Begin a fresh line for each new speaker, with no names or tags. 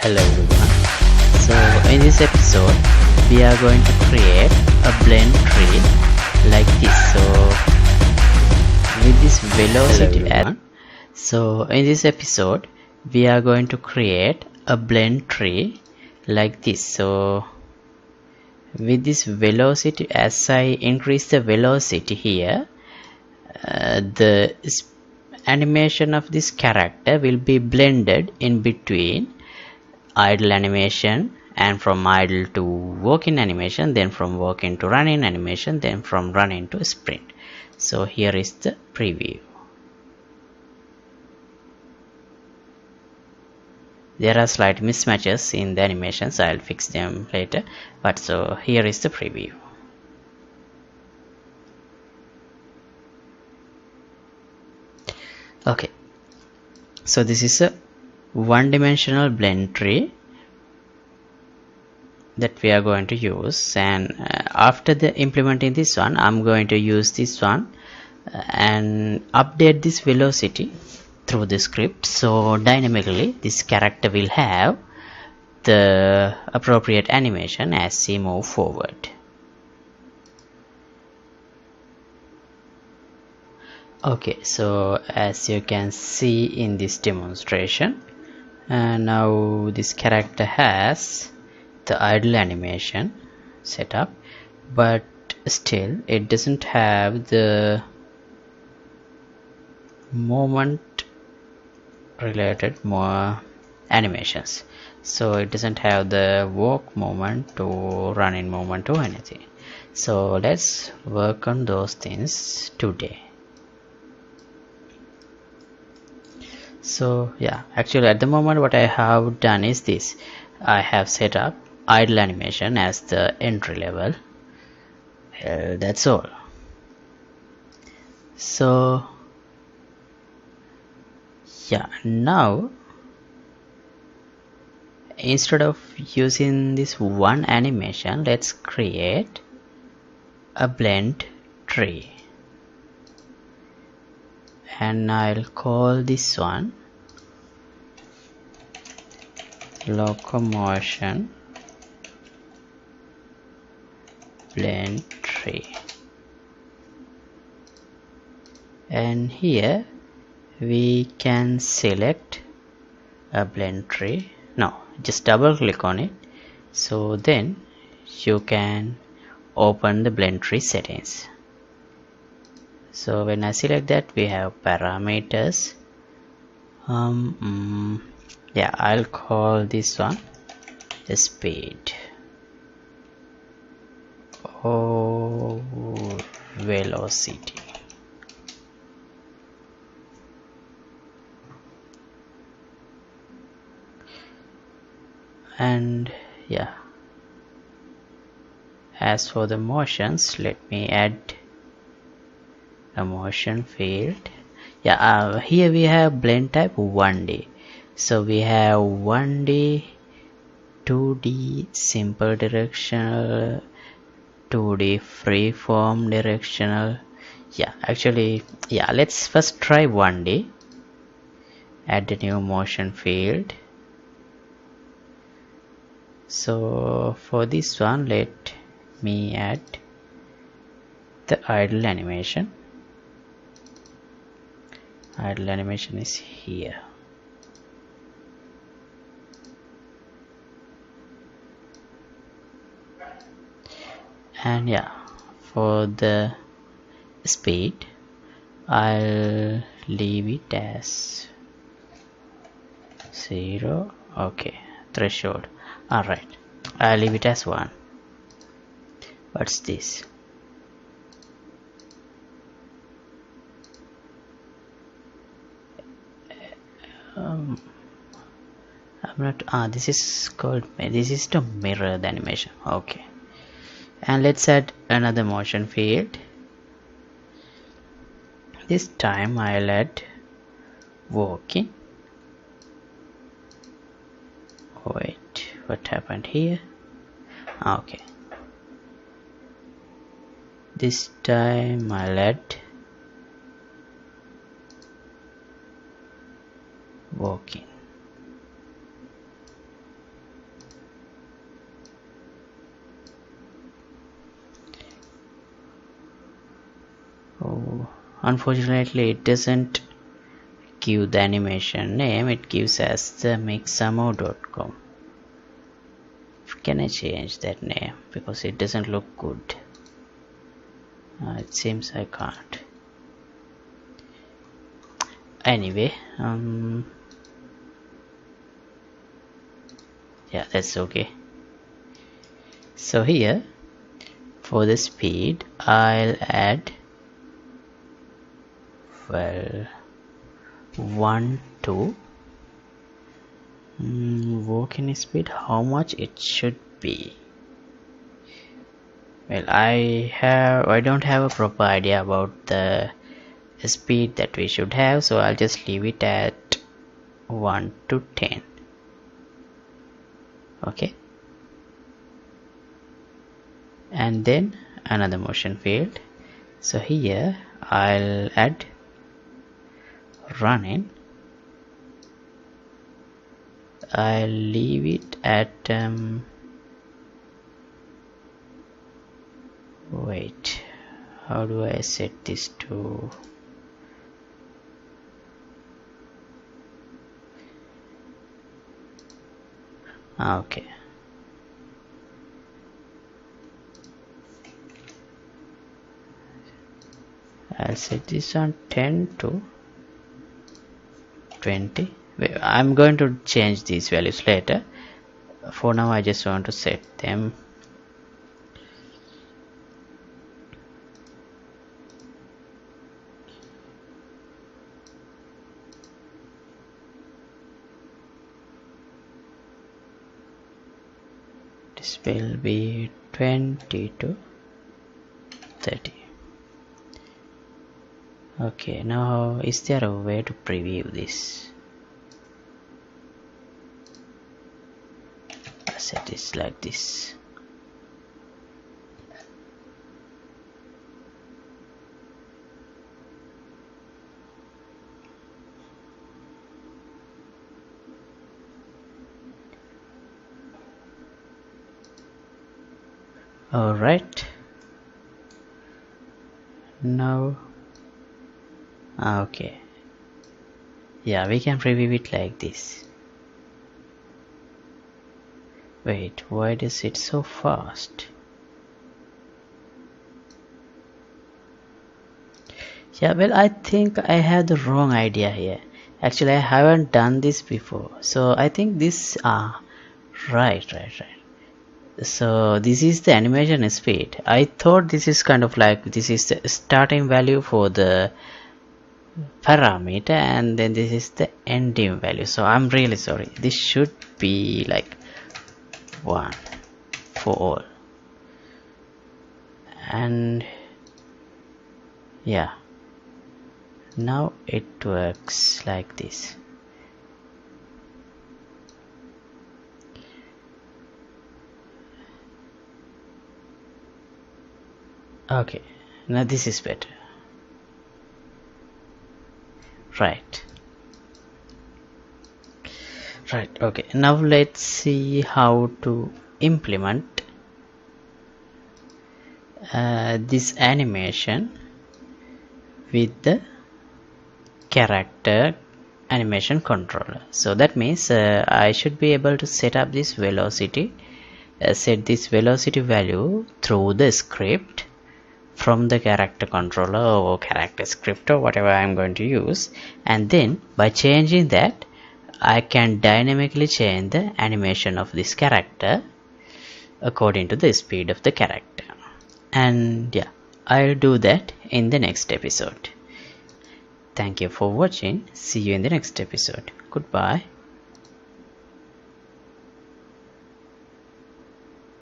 Hello everyone. So in this episode we are going to create a blend tree like this. So with this velocity in this episode we are going to create a blend tree like this. So with this velocity, as I increase the velocity here, the animation of this character will be blended in between idle animation, and from idle to walking animation, then from walking to running animation, then from running to sprint. So here is the preview. There are slight mismatches in the animations, I'll fix them later, but so here is the preview. Okay, so this is a one-dimensional blend tree that we are going to use, and after implementing this one, I'm going to use this one and update this velocity through the script, so dynamically this character will have the appropriate animation as we move forward. Okay, so as you can see in this demonstration, now this character has the idle animation set up, but still it doesn't have the moment related more animations. So it doesn't have the walk movement to running movement or anything. So let's work on those things today. So yeah, actually at the moment what I have done is this. I have set up idle animation as the entry level. That's all. So yeah, now instead of using this one animation, let's create a blend tree, and I'll call this one locomotion blend tree, and here we can select a blend tree. No, just double click on it, so then you can open the blend tree settings. So when I select that, we have parameters. Yeah, I'll call this one the speed or velocity. And yeah, as for the motions, let me add a motion field. Yeah, here we have blend type 1D. So we have 1D, 2D simple directional, 2D freeform directional. Yeah, actually, yeah, let's first try 1D. Add a new motion field. So for this one, let me add the idle animation. Idle animation is here. And yeah, for the speed, I'll leave it as 0. Okay, threshold. Alright, I'll leave it as 1. What's this? I'm not. This is called. This is to mirror the animation. Okay, and let's add another motion field. This time I'll add walking. Wait, what happened here? Okay, this time I'll add walking. unfortunately it doesn't give the animation name, it gives us the mixamo.com. Can I change that name because it doesn't look good? It seems I can't. Anyway, yeah, that's okay. So here for the speed I'll add, well, 1 to walking speed, how much it should be. Well, I don't have a proper idea about the speed that we should have, so I'll just leave it at 1 to 10. Okay, and then another motion field. So here I'll add running. I'll leave it at wait, how do I set this to? Okay, I'll set this on 10 to 20. I'm going to change these values later. For now I just want to set them. This will be 20 to 30. Okay, now is there a way to preview this? I'll set this like this. Alright, now okay, yeah, we can preview it like this. Wait, why does it so fast? Yeah, well, I think I have the wrong idea here. Actually, I haven't done this before, so I think this right. So this is the animation speed. I thought this is kind of like, this is the starting value for the parameter and then this is the ending value. So I'm really sorry, this should be like 1 for all. And yeah, now it works like this. Okay, now this is better. Right, okay, now let's see how to implement this animation with the character animation controller. So that means I should be able to set up this velocity, set this velocity value through the script from the character controller or character script or whatever I'm going to use, and then by changing that I can dynamically change the animation of this character according to the speed of the character. And yeah, I'll do that in the next episode. Thank you for watching. See you in the next episode. Goodbye.